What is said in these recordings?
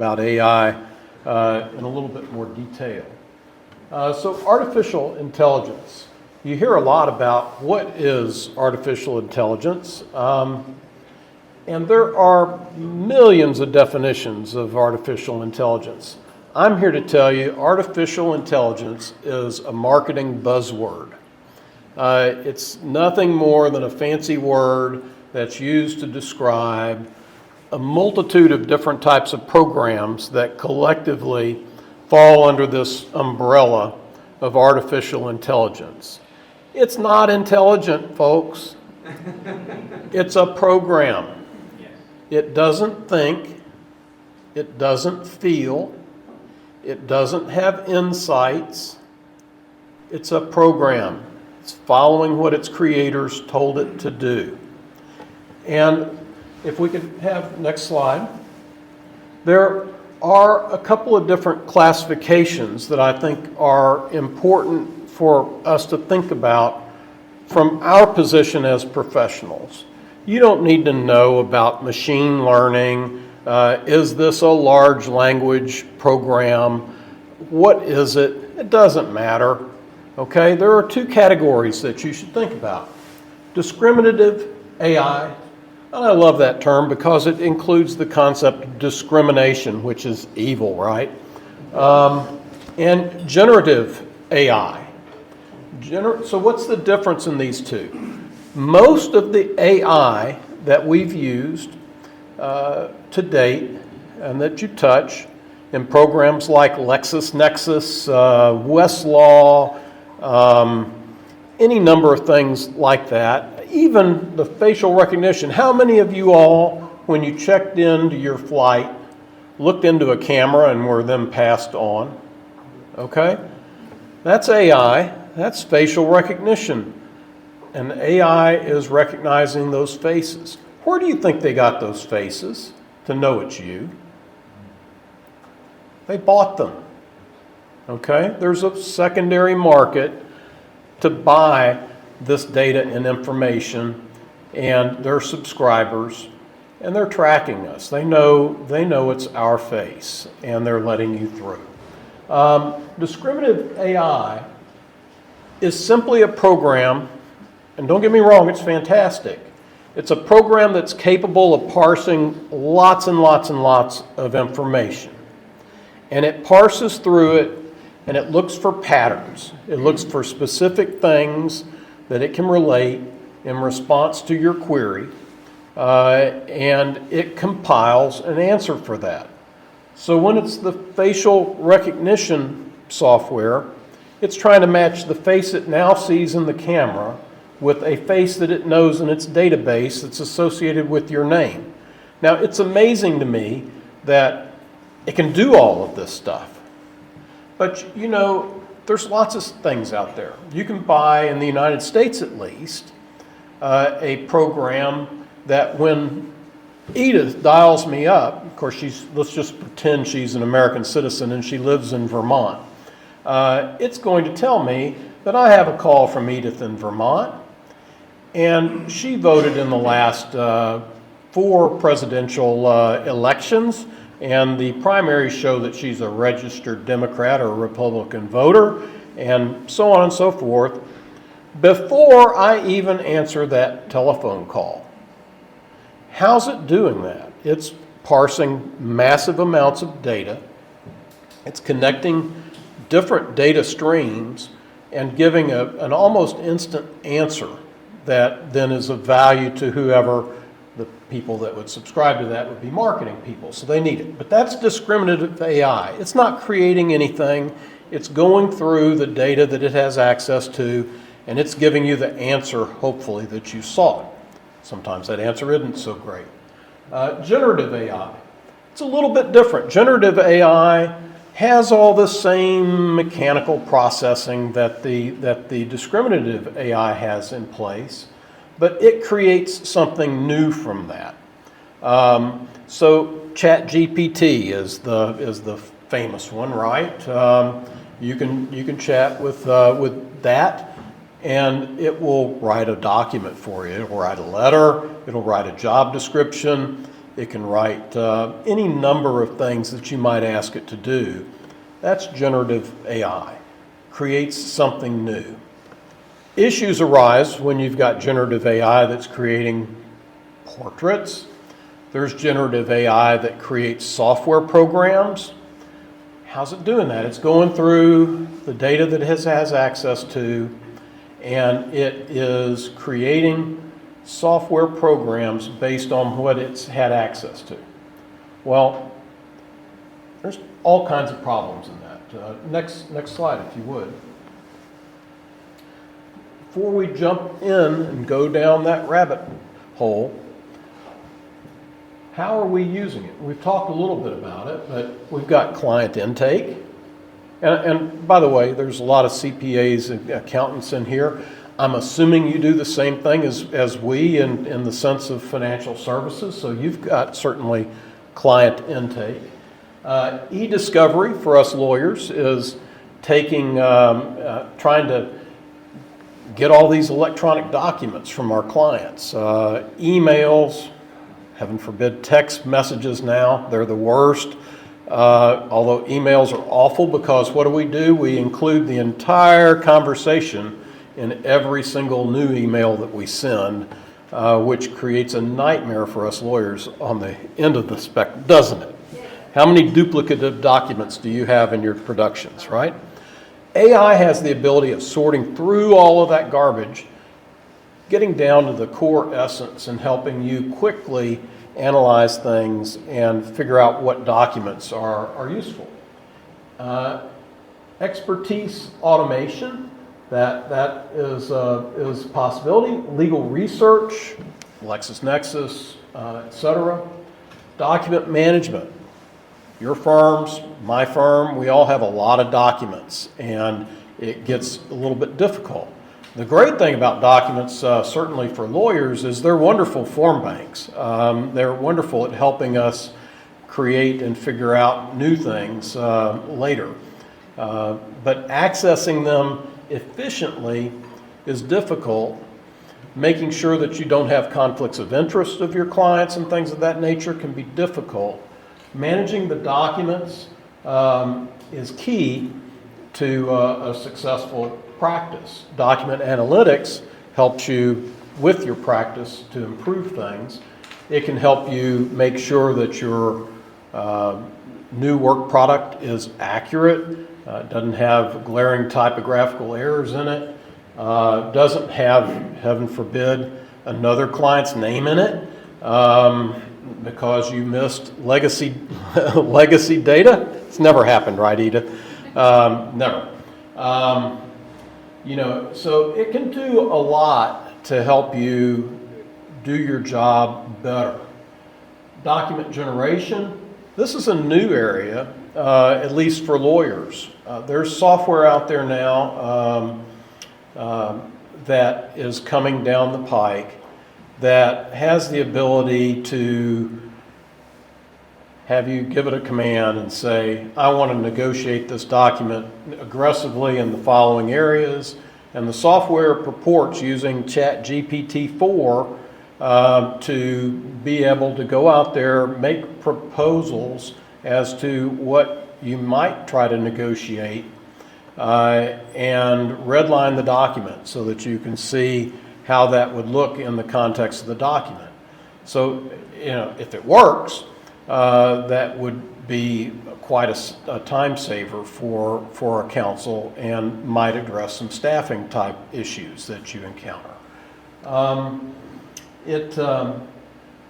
about AI in a little bit more detail. So artificial intelligence. You hear a lot about what is artificial intelligence, and there are millions of definitions of artificial intelligence. I'm here to tell you artificial intelligence is a marketing buzzword. It's nothing more than a fancy word that's used to describe a multitude of different types of programs that collectively fall under this umbrella of artificial intelligence. It's not intelligent, folks. It's a program. It doesn't think. It doesn't feel. It doesn't have insights. It's a program. It's following what its creators told it to do. And if we could have next slide. There are a couple of different classifications that I think are important for us to think about from our position as professionals. You don't need to know about machine learning. Is this a large language program? What is it? It doesn't matter. Okay, there are two categories that you should think about. Discriminative AI, and I love that term because it includes the concept of discrimination, which is evil, right? And generative AI. So what's the difference in these two? Most of the AI that we've used to date and that you touch in programs like LexisNexis, Westlaw, any number of things like that, even the facial recognition. How many of you all, when you checked into your flight, looked into a camera and were then passed on? Okay? That's AI. That's facial recognition. And AI is recognizing those faces. Where do you think they got those faces to know it's you? They bought them. Okay? There's a secondary market to buy this data and information, and they're subscribers, and they're tracking us. They know it's our face, and they're letting you through. Discriminative AI is simply a program, and don't get me wrong, it's fantastic. It's a program that's capable of parsing lots and lots and lots of information. And it parses through it, and it looks for patterns. It looks for specific things that it can relate in response to your query, and it compiles an answer for that. So when it's the facial recognition software, it's trying to match the face it now sees in the camera with a face that it knows in its database that's associated with your name. Now, it's amazing to me that it can do all of this stuff. But, you know, there's lots of things out there. You can buy, in the United States at least, a program that when Edith dials me up, of course, let's just pretend she's an American citizen and she lives in Vermont. It's going to tell me that I have a call from Edith in Vermont, and she voted in the last 4 presidential elections, and the primaries show that she's a registered Democrat or a Republican voter, and so on and so forth, before I even answer that telephone call. How's it doing that? It's parsing massive amounts of data. It's connecting different data streams and giving an almost instant answer that then is of value to whoever the people that would subscribe to that would be marketing people, so they need it. But that's discriminative AI. It's not creating anything. It's going through the data that it has access to, and it's giving you the answer, hopefully, that you sought. Sometimes that answer isn't so great. Generative AI. It's a little bit different. Generative AI has all the same mechanical processing that the discriminative AI has in place, but it creates something new from that. So ChatGPT is the famous one, right? You can chat with that, and it will write a document for you. It'll write a letter. It'll write a job description. It can write any number of things that you might ask it to do. That's generative AI. Creates something new. Issues arise when you've got generative AI that's creating portraits. There's generative AI that creates software programs. How's it doing that? It's going through the data that it has access to, and it is creating software programs based on what it's had access to. Well, there's all kinds of problems in that. Next slide, if you would. Before we jump in and go down that rabbit hole, how are we using it? We've talked a little bit about it, but we've got client intake. And by the way, there's a lot of CPAs and accountants in here. I'm assuming you do the same thing as we in the sense of financial services. So you've got certainly client intake. E-discovery for us lawyers is taking, trying to get all these electronic documents from our clients. Emails, heaven forbid, text messages now, they're the worst. Although emails are awful because what do? We include the entire conversation in every single new email that we send, which creates a nightmare for us lawyers on the end of the spectrum, doesn't it? How many duplicative documents do you have in your productions, right? AI has the ability of sorting through all of that garbage, getting down to the core essence and helping you quickly analyze things and figure out what documents are useful. Expertise automation, that is a possibility. Legal research, LexisNexis, etc. Document management. Your firms, my firm, we all have a lot of documents, and it gets a little bit difficult. The great thing about documents, certainly for lawyers, is they're wonderful form banks. They're wonderful at helping us create and figure out new things later. But accessing them efficiently is difficult. Making sure that you don't have conflicts of interest of your clients and things of that nature can be difficult. Managing the documents is key to a successful practice. Document analytics helps you with your practice to improve things. It can help you make sure that your new work product is accurate, doesn't have glaring typographical errors in it, doesn't have, heaven forbid, another client's name in it because you missed legacy data. It's never happened, right, Edith? Never. So it can do a lot to help you do your job better. Document generation, this is a new area, at least for lawyers. There's software out there now that is coming down the pike that has the ability to have you give it a command and say, I want to negotiate this document aggressively in the following areas. And the software purports using ChatGPT-4 to be able to go out there, make proposals as to what you might try to negotiate and redline the document so that you can see how that would look in the context of the document. So, if it works, that would be quite a time saver for a counsel and might address some staffing type issues that you encounter.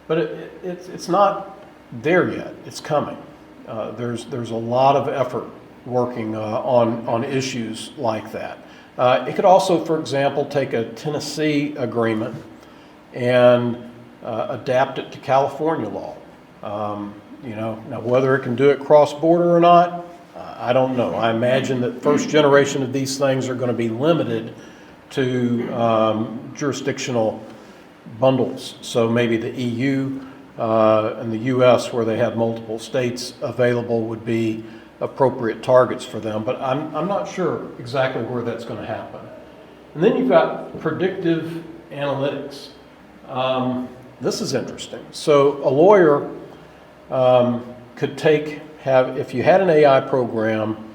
But it's not there yet. It's coming. There's a lot of effort working on issues like that. It could also, for example, take a Tennessee agreement and adapt it to California law. Now whether it can do it cross-border or not, I don't know. I imagine that first generation of these things are going to be limited to jurisdictional bundles. So maybe the EU and the US, where they have multiple states available, would be appropriate targets for them. But I'm not sure exactly where that's going to happen. And then you've got predictive analytics. this is interesting. So a lawyer could if you had an AI program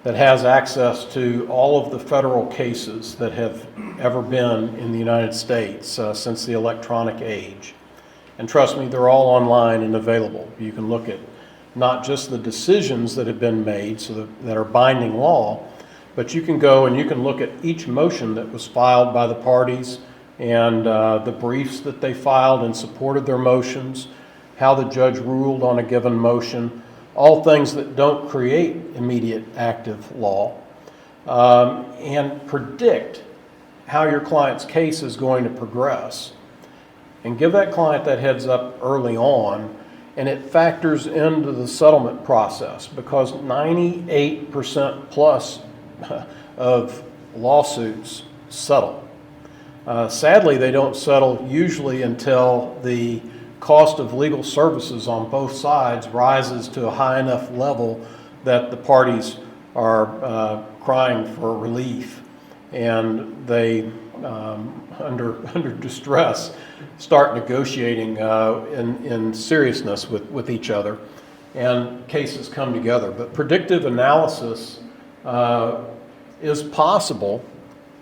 that has access to all of the federal cases that have ever been in the United States since the electronic age. And trust me, they're all online and available. You can look at not just the decisions that have been made that are binding law, but you can go and you can look at each motion that was filed by the parties and the briefs that they filed in support of their motions, how the judge ruled on a given motion, all things that don't create immediate active law, and predict how your client's case is going to progress. And give that client that heads up early on, and it factors into the settlement process because 98% plus of lawsuits settle. Sadly, they don't settle usually until the cost of legal services on both sides rises to a high enough level that the parties are crying for relief, and they, under distress, start negotiating in seriousness with each other, and cases come together. But predictive analysis is possible.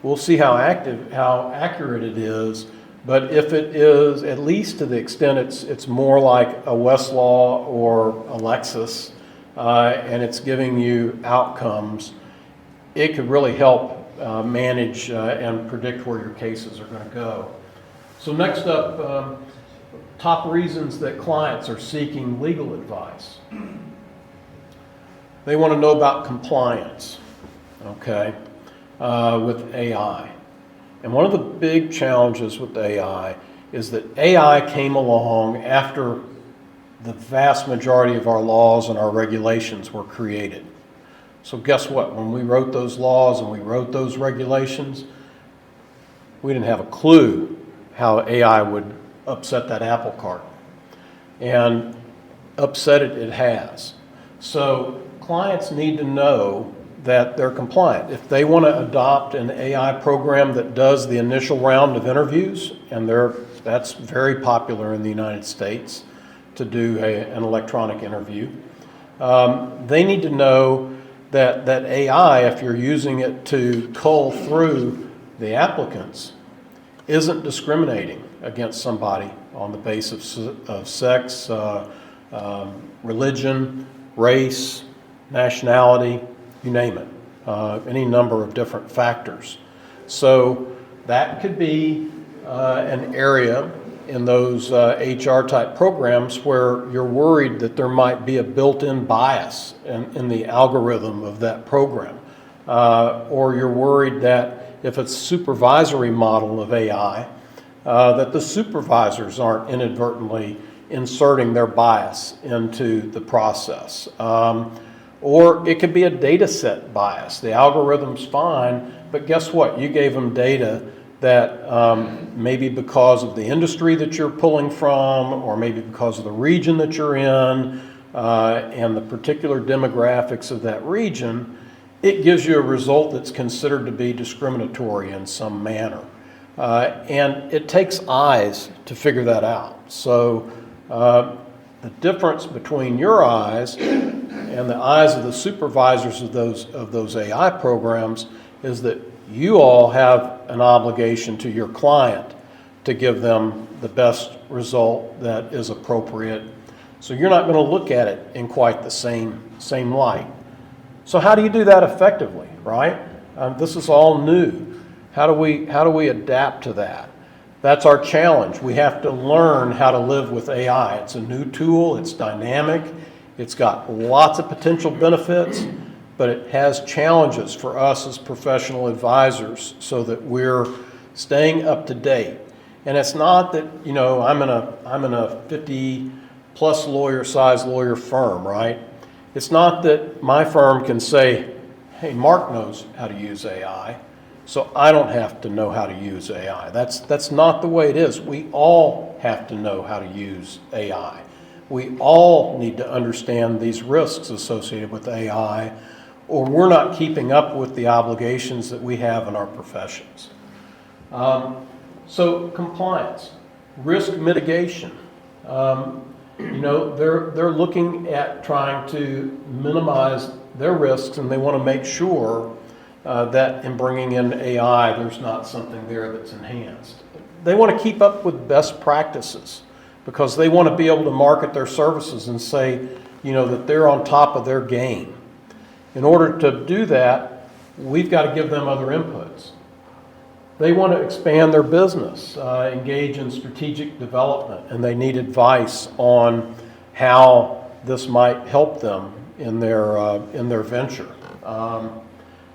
We'll see how accurate it is, but if it is, at least to the extent it's more like a Westlaw or a Lexis, and it's giving you outcomes, it could really help manage and predict where your cases are going to go. So next up, top reasons that clients are seeking legal advice. They want to know about compliance, okay, with AI. And one of the big challenges with AI is that AI came along after the vast majority of our laws and our regulations were created. So guess what? When we wrote those laws and we wrote those regulations, we didn't have a clue how AI would upset that apple cart. And upset it has. So clients need to know that they're compliant. If they want to adopt an AI program that does the initial round of interviews, and that's very popular in the United States to do an electronic interview, they need to know that AI, if you're using it to cull through the applicants, isn't discriminating against somebody on the basis of sex, religion, race, nationality, you name it, any number of different factors. So that could be an area in those HR type programs where you're worried that there might be a built-in bias in the algorithm of that program. Or you're worried that if it's a supervisory model of AI, that the supervisors aren't inadvertently inserting their bias into the process. Or it could be a data set bias. The algorithm's fine, but guess what? You gave them data that maybe because of the industry that you're pulling from, or maybe because of the region that you're in, and the particular demographics of that region, it gives you a result that's considered to be discriminatory in some manner. And it takes eyes to figure that out. So the difference between your eyes and the eyes of the supervisors of those AI programs is that you all have an obligation to your client to give them the best result that is appropriate. So you're not going to look at it in quite the same light. So how do you do that effectively, right? This is all new. How do we adapt to that? That's our challenge. We have to learn how to live with AI. It's a new tool. It's dynamic. It's got lots of potential benefits, but it has challenges for us as professional advisors so that we're staying up to date. And it's not that, I'm in a 50 plus size lawyer firm, right? It's not that my firm can say, hey, Mark knows how to use AI, so I don't have to know how to use AI. That's not the way it is. We all have to know how to use AI. We all need to understand these risks associated with AI, or we're not keeping up with the obligations that we have in our professions. So compliance. Risk mitigation. They're looking at trying to minimize their risks, and they want to make sure that in bringing in AI, there's not something there that's enhanced. They want to keep up with best practices because they want to be able to market their services and say, that they're on top of their game. In order to do that, we've got to give them other inputs. They want to expand their business, engage in strategic development, and they need advice on how this might help them in their venture.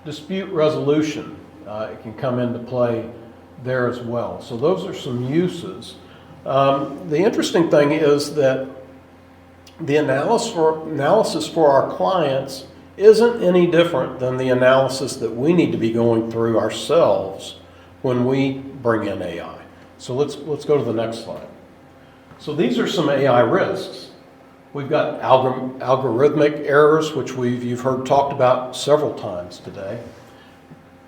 Dispute resolution, it can come into play there as well. So those are some uses. The interesting thing is that the analysis for our clients isn't any different than the analysis that we need to be going through ourselves when we bring in AI. So let's go to the next slide. So these are some AI risks. We've got algorithmic errors, which you've heard talked about several times today.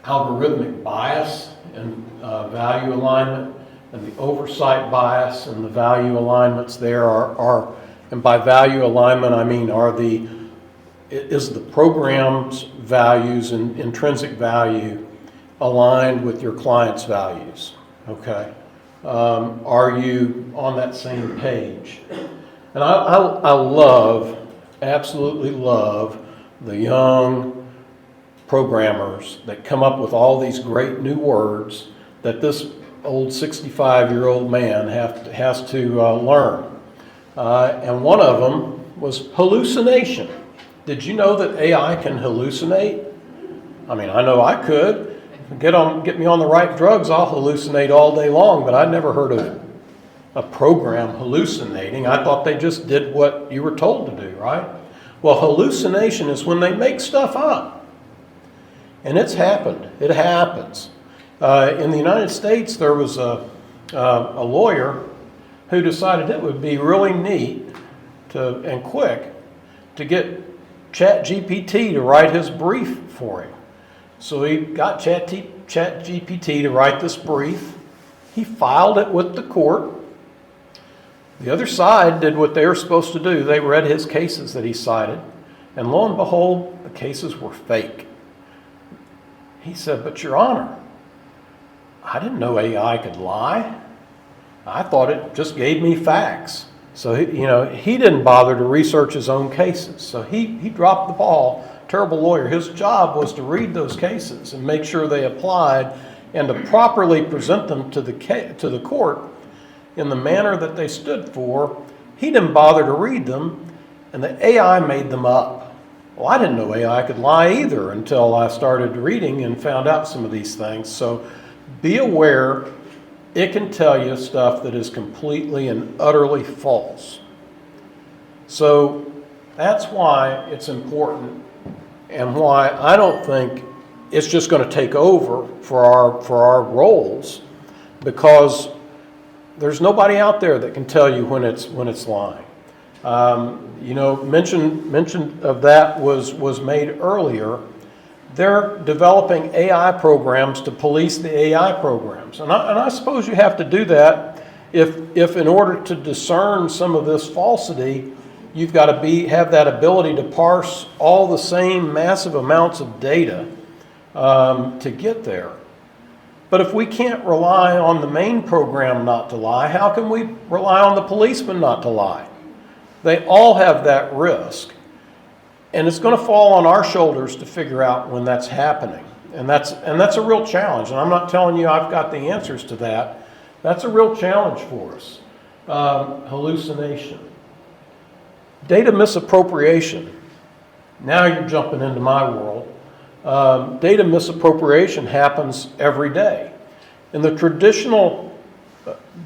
Algorithmic bias and value alignment, and the oversight bias and the value alignments there are and by value alignment I mean is the program's values and intrinsic value aligned with your client's values? Okay. Are you on that same page? And I absolutely love the young programmers that come up with all these great new words that this old 65-year-old man has to learn. And one of them was hallucination. Did you know that AI can hallucinate? I mean, I know I could. Get me on the right drugs, I'll hallucinate all day long, but I'd never heard of a program hallucinating. I thought they just did what you were told to do, right? Well, hallucination is when they make stuff up. And it's happened. It happens. In the United States, there was a lawyer who decided it would be really neat and quick to get ChatGPT to write his brief for him. So he got ChatGPT to write this brief. He filed it with the court. The other side did what they were supposed to do. They read his cases that he cited, and lo and behold, the cases were fake. He said, "But Your Honor, I didn't know AI could lie. I thought it just gave me facts." So he didn't bother to research his own cases. So he dropped the ball. Terrible lawyer. His job was to read those cases and make sure they applied and to properly present them to the court in the manner that they stood for. He didn't bother to read them, and the AI made them up. Well, I didn't know AI could lie either until I started reading and found out some of these things. So be aware, it can tell you stuff that is completely and utterly false. So that's why it's important, and why I don't think it's just going to take over for our roles, because there's nobody out there that can tell you when it's lying. Mention of that was made earlier. They're developing AI programs to police the AI programs, and I suppose you have to do that if in order to discern some of this falsity, you've got to have that ability to parse all the same massive amounts of data to get there. But if we can't rely on the main program not to lie, how can we rely on the policeman not to lie? They all have that risk. And it's going to fall on our shoulders to figure out when that's happening. And that's a real challenge. And I'm not telling you I've got the answers to that. That's a real challenge for us. Hallucination. Data misappropriation. Now you're jumping into my world. Data misappropriation happens every day. In the traditional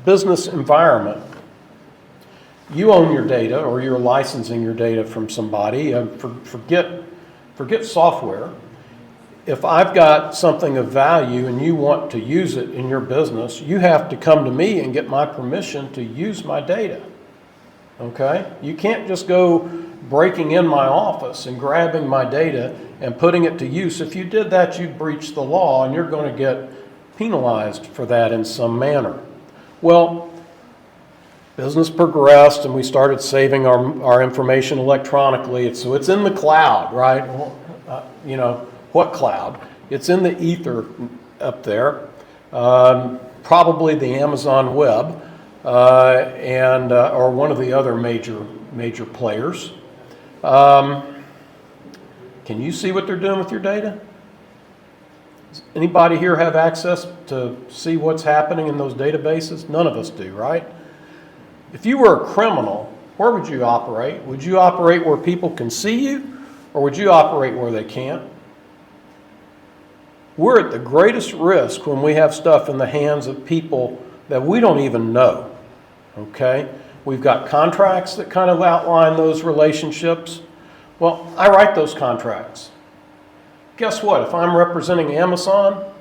business environment, you own your data, or you're licensing your data from somebody. Forget software. If I've got something of value and you want to use it in your business, you have to come to me and get my permission to use my data. Okay? You can't just go breaking in my office and grabbing my data and putting it to use. If you did that, you'd breach the law, and you're going to get penalized for that in some manner. Well, business progressed and we started saving our information electronically. So it's in the cloud, right? Well, what cloud? It's in the ether up there, probably the Amazon web, or one of the other major players. Can you see what they're doing with your data? Does anybody here have access to see what's happening in those databases? None of us do, right? If you were a criminal, where would you operate? Would you operate where people can see you, or would you operate where they can't? We're at the greatest risk when we have stuff in the hands of people that we don't even know, okay? We've got contracts that kind of outline those relationships. Well, I write those contracts. Guess what? If I'm representing Amazon,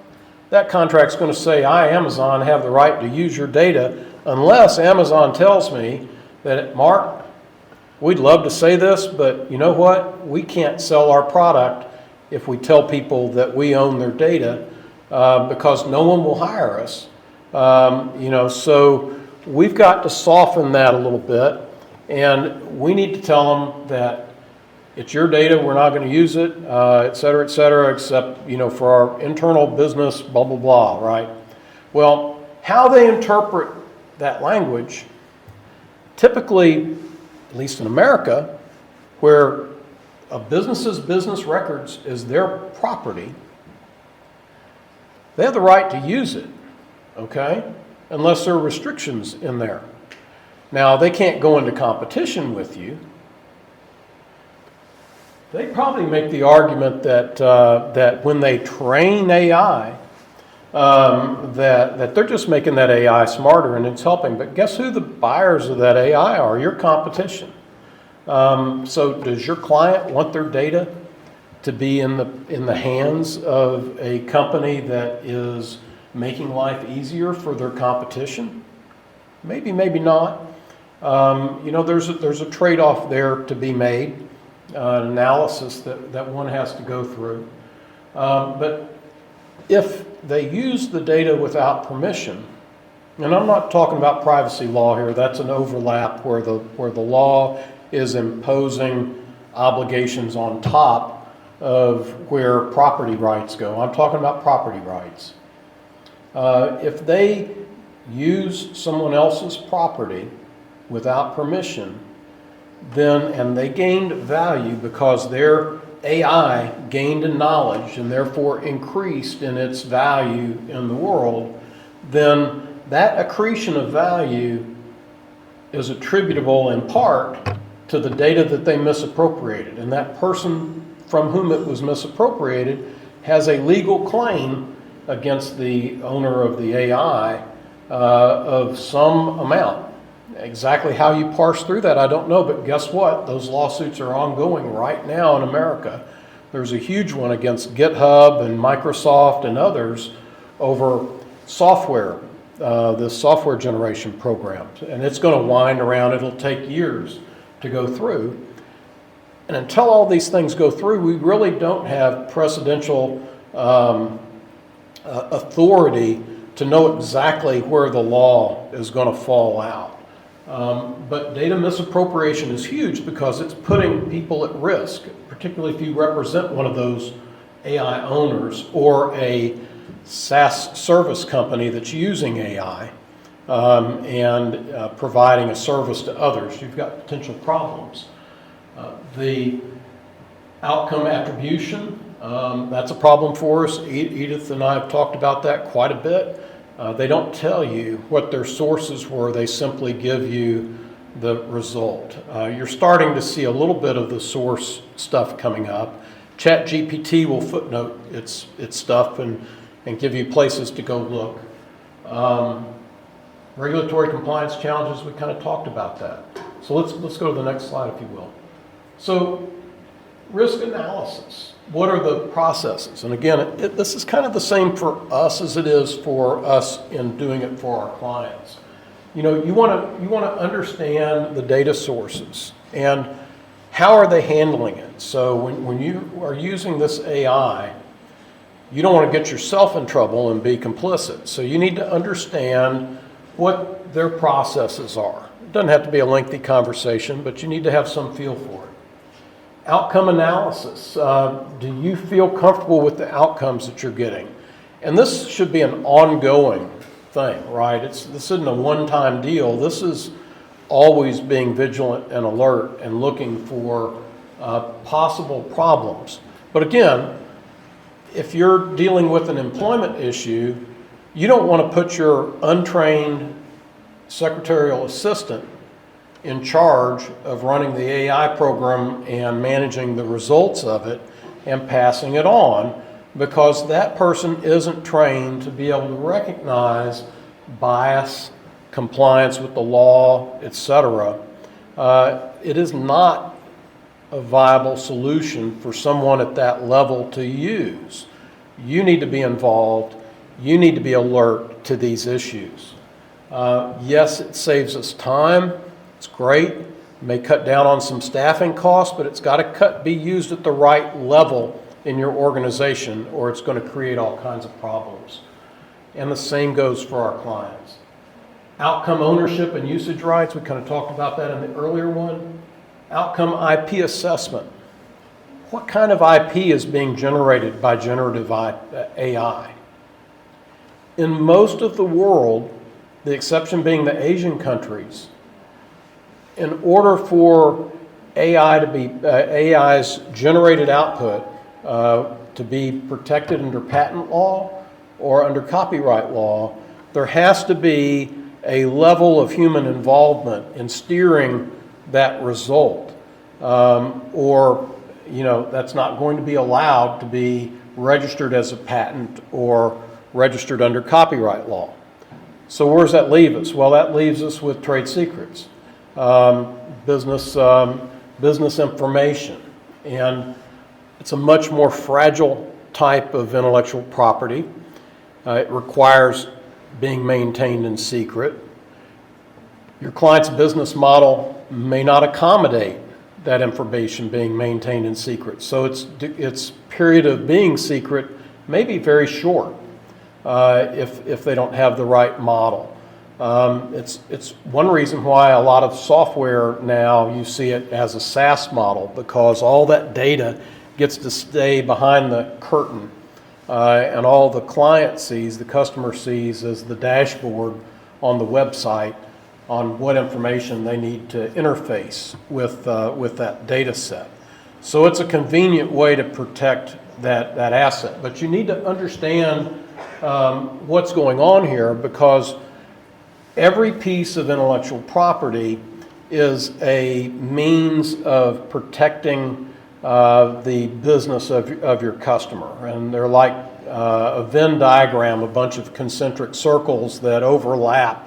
that contract's going to say, I, Amazon, have the right to use your data unless Amazon tells me that, Mark, we'd love to say this, but you know what? We can't sell our product if we tell people that we own their data because no one will hire us. So we've got to soften that a little bit, and we need to tell them that it's your data, we're not going to use it, et cetera, except, for our internal business, blah, blah, blah, right? Well, how they interpret that language, typically, at least in America, where a business's business records is their property, they have the right to use it, okay? Unless there are restrictions in there. Now, they can't go into competition with you. They probably make the argument that when they train AI, that they're just making that AI smarter and it's helping. But guess who the buyers of that AI are? Your competition. So does your client want their data to be in the hands of a company that is making life easier for their competition? Maybe, maybe not. There's a trade-off there to be made. An analysis that one has to go through. But if they use the data without permission, and I'm not talking about privacy law here, that's an overlap where the law is imposing obligations on top of where property rights go. I'm talking about property rights. If they use someone else's property without permission, and they gained value because their AI gained in knowledge and therefore increased in its value in the world, then that accretion of value is attributable in part to the data that they misappropriated. And that person from whom it was misappropriated has a legal claim against the owner of the AI of some amount. Exactly how you parse through that, I don't know, but guess what? Those lawsuits are ongoing right now in America. There's a huge one against GitHub and Microsoft and others over software, this software generation program. And it's going to wind around, it'll take years to go through. And until all these things go through, we really don't have precedential authority to know exactly where the law is going to fall out. But data misappropriation is huge because it's putting people at risk, particularly if you represent one of those AI owners or a SaaS service company that's using AI and providing a service to others. You've got potential problems. The outcome attribution, that's a problem for us. Edith and I have talked about that quite a bit. They don't tell you what their sources were, they simply give you the result. You're starting to see a little bit of the source stuff coming up. ChatGPT will footnote its stuff and give you places to go look. Regulatory compliance challenges, we kind of talked about that. So let's go to the next slide, if you will. So risk analysis. What are the processes? And again, this is kind of the same for us as it is for us in doing it for our clients. You want to understand the data sources and how are they handling it. So when you are using this AI, you don't want to get yourself in trouble and be complicit. So you need to understand what their processes are. It doesn't have to be a lengthy conversation, but you need to have some feel for it. Outcome analysis. Do you feel comfortable with the outcomes that you're getting? And this should be an ongoing thing, right? This isn't a one-time deal. This is always being vigilant and alert and looking for possible problems. But again, if you're dealing with an employment issue, you don't want to put your untrained secretarial assistant in charge of running the AI program and managing the results of it and passing it on, because that person isn't trained to be able to recognize bias, compliance with the law, etc. It is not a viable solution for someone at that level to use. You need to be involved. You need to be alert to these issues. Yes, it saves us time. It's great. It may cut down on some staffing costs, but it's got to be used at the right level in your organization, or it's going to create all kinds of problems. And the same goes for our clients. Outcome ownership and usage rights, we kind of talked about that in the earlier one. Outcome IP assessment. What kind of IP is being generated by generative AI? In most of the world, the exception being the Asian countries, in order for AI's generated output to be protected under patent law or under copyright law, there has to be a level of human involvement in steering that result, or that's not going to be allowed to be registered as a patent or registered under copyright law. So where does that leave us? Well, that leaves us with trade secrets, business information, and it's a much more fragile type of intellectual property. It requires being maintained in secret. Your client's business model may not accommodate that information being maintained in secret. So its period of being secret may be very short if they don't have the right model. It's one reason why a lot of software now, you see it as a SaaS model, because all that data gets to stay behind the curtain, and all the client sees, the customer sees, is the dashboard on the website on what information they need to interface with that data set. So it's a convenient way to protect that asset. But you need to understand what's going on here, because every piece of intellectual property is a means of protecting the business of your customer. And they're like a Venn diagram, a bunch of concentric circles that overlap,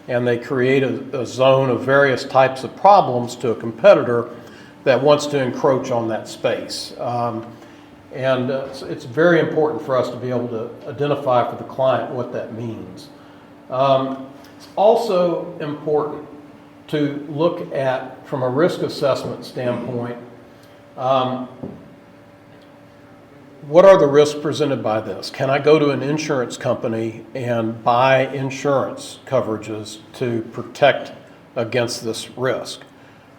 and they create a zone of various types of problems to a competitor that wants to encroach on that space. It's very important for us to be able to identify for the client what that means. It's also important to look at, from a risk assessment standpoint, what are the risks presented by this? Can I go to an insurance company and buy insurance coverages to protect against this risk?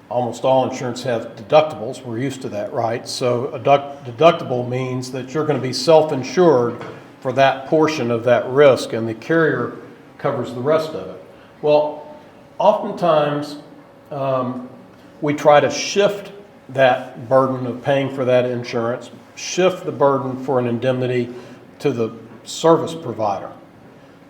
Almost all insurance have deductibles. We're used to that, right? So a deductible means that you're going to be self-insured for that portion of that risk, and the carrier covers the rest of it. Well, oftentimes we try to shift that burden of paying for that insurance, shift the burden for an indemnity to the service provider.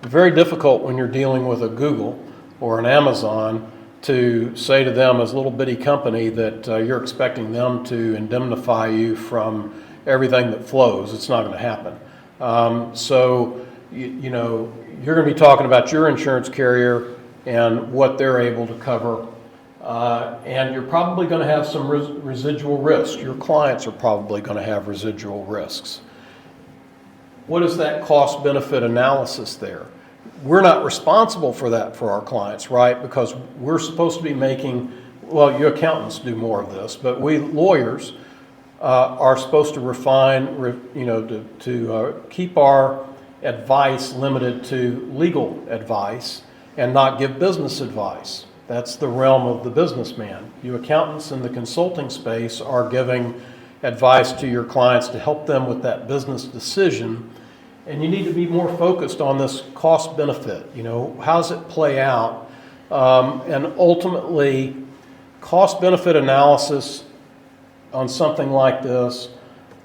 Very difficult when you're dealing with a Google or an Amazon to say to them as a little bitty company that you're expecting them to indemnify you from everything that flows. It's not going to happen. So you're going to be talking about your insurance carrier and what they're able to cover. And you're probably going to have some residual risk. Your clients are probably going to have residual risks. What is that cost-benefit analysis there? We're not responsible for that for our clients, right? Because we're supposed to be making, well, you accountants do more of this, but we lawyers are supposed to refine, to keep our advice limited to legal advice and not give business advice. That's the realm of the businessman. You accountants in the consulting space are giving advice to your clients to help them with that business decision. And you need to be more focused on this cost benefit. You know, how does it play out? And ultimately, cost benefit analysis on something like this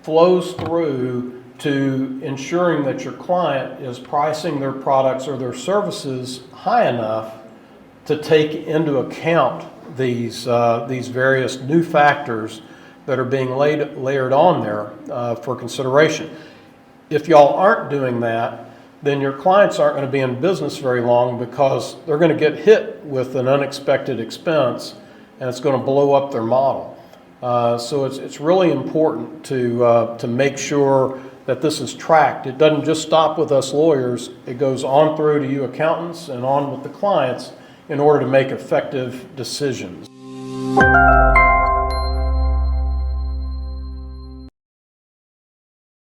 flows through to ensuring that your client is pricing their products or their services high enough to take into account these various new factors that are being layered on there for consideration. If y'all aren't doing that, then your clients aren't going to be in business very long, because they're going to get hit with an unexpected expense and it's going to blow up their model. So it's really important to make sure that this is tracked. It doesn't just stop with us lawyers. It goes on through to you accountants and on with the clients in order to make effective decisions.